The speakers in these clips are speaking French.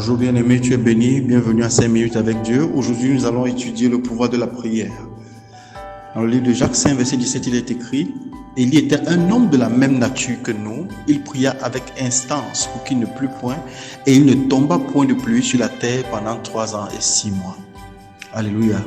Bonjour bien-aimé, tu es béni, bienvenue à 5 minutes avec Dieu. Aujourd'hui, nous allons étudier le pouvoir de la prière. Dans le livre de Jacques 5, verset 17, il est écrit « Élie était un homme de la même nature que nous. Il pria avec instance pour qu'il ne plût point, et il ne tomba point de pluie sur la terre pendant 3 ans et 6 mois. » Alléluia.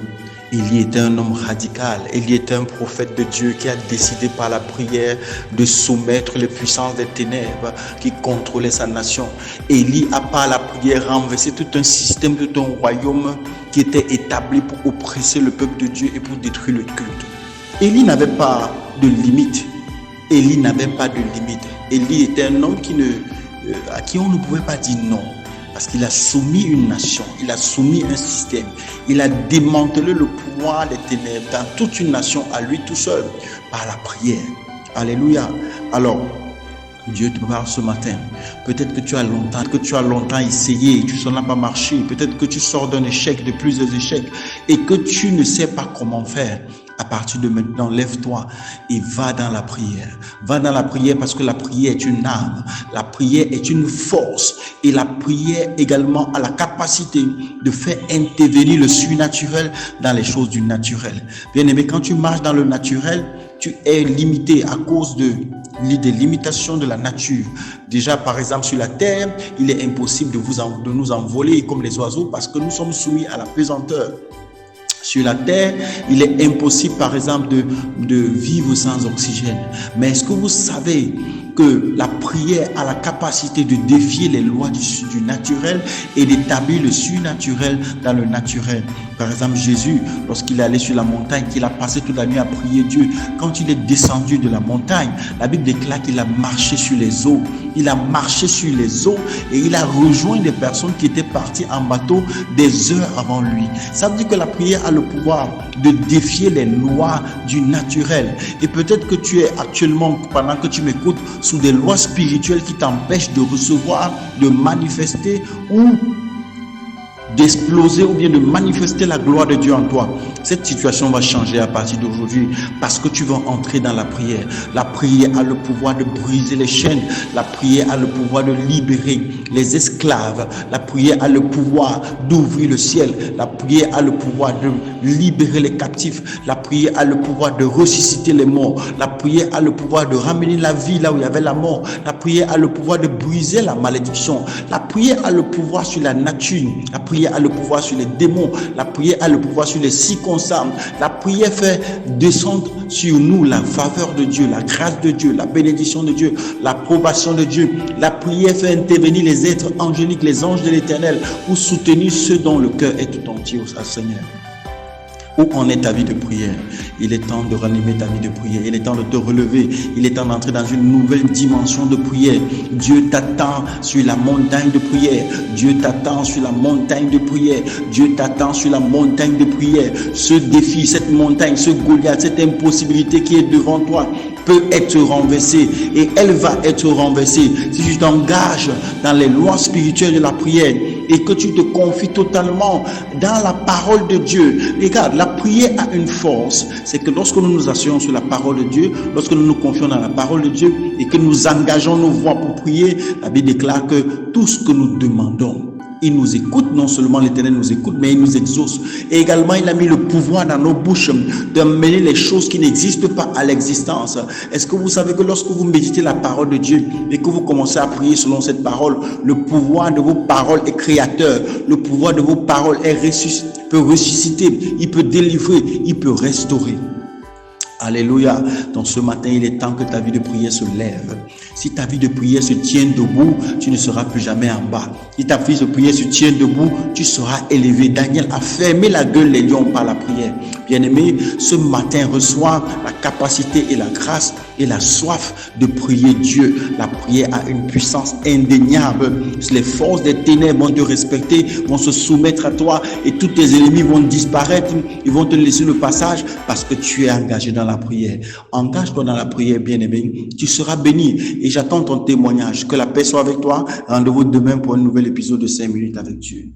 Élie était un homme radical. Élie était un prophète de Dieu qui a décidé par la prière de soumettre les puissances des ténèbres qui contrôlaient sa nation. Élie a par la prière renversé tout un système, tout un royaume qui était établi pour oppresser le peuple de Dieu et pour détruire le culte. Élie n'avait pas de limite. Élie n'avait pas de limite. Élie était un homme à qui on ne pouvait pas dire non. Parce qu'il a soumis une nation, il a soumis un système, il a démantelé le pouvoir des ténèbres dans toute une nation à lui tout seul, par la prière. Alléluia. Alors, Dieu te parle ce matin. Peut-être que tu as longtemps essayé, ça n'a pas marché. Peut-être que tu sors d'un échec, de plusieurs échecs, et que tu ne sais pas comment faire. À partir de maintenant, lève-toi et va dans la prière. Va dans la prière parce que la prière est une arme. La prière est une force. Et la prière également a la capacité de faire intervenir le surnaturel dans les choses du naturel. Bien-aimé, quand tu marches dans le naturel, tu es limité à cause des limitations de la nature. Déjà, par exemple, sur la terre, il est impossible de nous envoler comme les oiseaux parce que nous sommes soumis à la pesanteur. Sur la terre, il est impossible, par exemple, de vivre sans oxygène. Mais est-ce que vous savez que la prière a la capacité de défier les lois du naturel et d'établir le surnaturel dans le naturel? Par exemple, Jésus, lorsqu'il est allé sur la montagne, qu'il a passé toute la nuit à prier Dieu, quand il est descendu de la montagne, la Bible déclare qu'il a marché sur les eaux. Il a marché sur les eaux et il a rejoint des personnes qui étaient parties en bateau des heures avant lui. Ça veut dire que la prière a le pouvoir de défier les lois du naturel. Et peut-être que tu es actuellement, pendant que tu m'écoutes, sous des lois spirituelles qui t'empêchent de recevoir, de manifester ou d'exploser ou bien de manifester la gloire de Dieu en toi. Cette situation va changer à partir d'aujourd'hui parce que tu vas entrer dans la prière. La prière a le pouvoir de briser les chaînes. La prière a le pouvoir de libérer les esclaves. La prière a le pouvoir d'ouvrir le ciel. La prière a le pouvoir de libérer les captifs. La prière a le pouvoir de ressusciter les morts. La prière a le pouvoir de ramener la vie là où il y avait la mort. La prière a le pouvoir de briser la malédiction. La prière a le pouvoir sur la nature. La prière a le pouvoir sur les démons. La prière a le pouvoir sur les circonstances. La prière fait descendre sur nous la faveur de Dieu, la grâce de Dieu, la bénédiction de Dieu, l'approbation de Dieu. La prière fait intervenir les êtres angéliques, les anges de l'Éternel pour soutenir ceux dont le cœur est tout entier au Seigneur. Où en est ta vie de prière? Il est temps de ranimer ta vie de prière. Il est temps de te relever. Il est temps d'entrer dans une nouvelle dimension de prière. Dieu t'attend sur la montagne de prière. Dieu t'attend sur la montagne de prière. Dieu t'attend sur la montagne de prière. Ce défi, cette montagne, ce Goliath, cette impossibilité qui est devant toi peut être renversée et elle va être renversée si tu t'engages dans les lois spirituelles de la prière et que tu te confies totalement dans la parole de Dieu. Regarde, la prière a une force, c'est que lorsque nous nous asseyons sur la parole de Dieu, lorsque nous nous confions dans la parole de Dieu et que nous engageons nos voix pour prier, la Bible déclare que tout ce que nous demandons, il nous écoute. Non seulement l'Éternel nous écoute, mais il nous exauce. Et également, il a mis le pouvoir dans nos bouches d'amener les choses qui n'existent pas à l'existence. Est-ce que vous savez que lorsque vous méditez la parole de Dieu et que vous commencez à prier selon cette parole, le pouvoir de vos paroles est créateur. Le pouvoir de vos paroles peut ressusciter, il peut délivrer, il peut restaurer. Alléluia. Donc ce matin, il est temps que ta vie de prière se lève. Si ta vie de prière se tient debout, tu ne seras plus jamais en bas. Si ta vie de prière se tient debout, tu seras élevé. Daniel a fermé la gueule des lions par la prière. Bien-aimé, ce matin, reçois la capacité et la grâce et la soif de prier Dieu. La prière a une puissance indéniable. Les forces des ténèbres vont te respecter, vont se soumettre à toi et tous tes ennemis vont disparaître. Ils vont te laisser le passage parce que tu es engagé dans la prière. Engage-toi dans la prière, bien-aimé. Tu seras béni et j'attends ton témoignage. Que la paix soit avec toi. Rendez-vous demain pour un nouvel épisode de 5 minutes avec Dieu.